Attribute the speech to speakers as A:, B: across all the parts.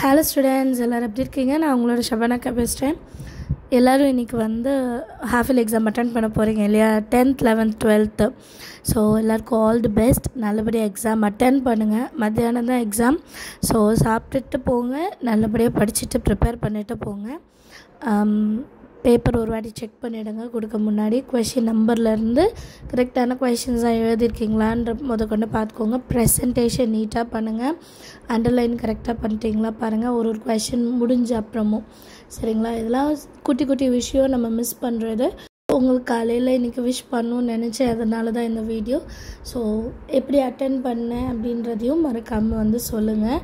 A: Hello students, எல்லோரும் எப்படி இருக்கீங்க? நான் உங்களோட ஷபானாக்கா பேசுகிறேன். எல்லோரும் இன்றைக்கி வந்து ஹாஃப் இயர்லி எக்ஸாம் அட்டன் பண்ண போகிறீங்க இல்லையா? 10th 11th 12th. ஸோ எல்லாருக்கும் ஆல் தி பெஸ்ட். நல்லபடியாக எக்ஸாம் அட்டன் பண்ணுங்கள். மத்தியானம் தான் எக்ஸாம். ஸோ சாப்பிட்டுட்டு போங்க, நல்லபடியாக படிச்சுட்டு ப்ரிப்பேர் பண்ணிவிட்டு போங்க. பேப்பர் ஒரு வாட்டி செக் பண்ணிவிடுங்க. கொடுக்க முன்னாடி கொஷின் நம்பர்லேருந்து கரெக்டான கொஷின்ஸாக எழுதியிருக்கீங்களான்ற கொண்டு பார்த்துக்கோங்க. ப்ரெசன்டேஷன் நீட்டாக பண்ணுங்கள். அண்டர்லைன் கரெக்டாக பண்ணிட்டீங்களா பாருங்கள், ஒரு கொஷின் முடிஞ்ச அப்புறமும். சரிங்களா? இதெல்லாம் குட்டி குட்டி விஷயம் நம்ம மிஸ் பண்ணுறது. உங்களுக்கு காலையில் இன்றைக்கி விஷ் பண்ணணும்னு நினச்சேன், அதனால தான் இந்த வீடியோ. ஸோ எப்படி அட்டன் பண்ணேன் அப்படின்றதையும் மறக்காமல் வந்து சொல்லுங்கள்.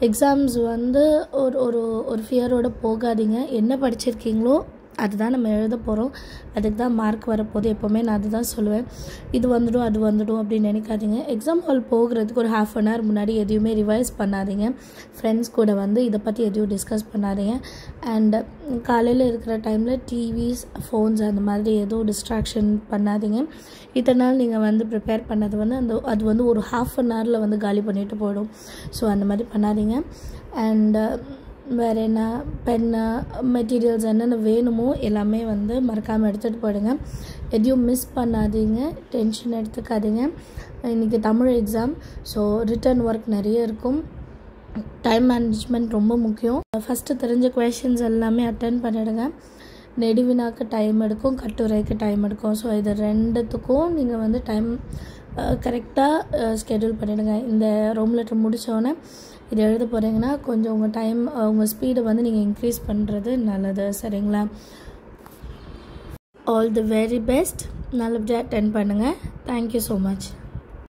A: எக்ஸாம்ஸ் வந்து ஒரு ஒரு ஒரு ஃபியரோடு போகாதீங்க. என்ன படிச்சிருக்கீங்களோ அதுதான் நம்ம எழுத போகிறோம். அதுக்கு தான் மார்க் வரப்போகுது. எப்போவுமே நான் அதுதான் சொல்லுவேன். இது வந்துடும் அது வந்துடும் அப்படின்னு நினைக்காதீங்க. எக்ஸாம் ஹால் போகிறதுக்கு ஒரு ½ அன் ஹவர் முன்னாடி எதையுமே ரிவைஸ் பண்ணாதீங்க. ஃப்ரெண்ட்ஸ் கூட வந்து இதை பற்றி எதையும் டிஸ்கஸ் பண்ணாதீங்க. அண்ட் காலையில் இருக்கிற டைமில் டிவிஸ் ஃபோன்ஸ் அந்த மாதிரி எதுவும் டிஸ்ட்ராக்ஷன் பண்ணாதீங்க. இத்தனை நாள் நீங்கள் வந்து ப்ரிப்பேர் பண்ணது வந்து அது வந்து ஒரு ½ அன் ஹவரில் வந்து காலி பண்ணிவிட்டு போயிடும். ஸோ அந்த மாதிரி பண்ணாதீங்க. அண்ட் வேறு என்ன, பென்னு, மெட்டீரியல்ஸ் என்னென்ன வேணுமோ எல்லாமே வந்து மறக்காமல் எடுத்துகிட்டு போயிடுங்க. எதையும் மிஸ் பண்ணாதீங்க, டென்ஷன் எடுத்துக்காதீங்க. இன்றைக்கி Tamil exam. So return work நிறைய இருக்கும். டைம் மேனேஜ்மெண்ட் ரொம்ப முக்கியம். ஃபஸ்ட்டு தெரிஞ்ச கொஷின்ஸ் எல்லாமே அட்டன் பண்ணிவிடுங்க. நெடுவினாக்கு டைம் எடுக்கும், கட்டுரைக்கு டைம் எடுக்கும். ஸோ இது ரெண்டுத்துக்கும் நீங்கள் வந்து டைம் கரெக்டாக ஸ்கெடியூல் பண்ணிவிடுங்க. இந்த ரோம் லெட்டர் முடித்தோடனே இது எழுத போகிறீங்கன்னா கொஞ்சம் உங்கள் டைம், உங்கள் ஸ்பீடை வந்து நீங்கள் இன்க்ரீஸ் பண்ணுறது நல்லது. சரிங்களா? All the very best. நல்லபடியாக அட்டென்ட் பண்ணுங்கள். Thank you so much.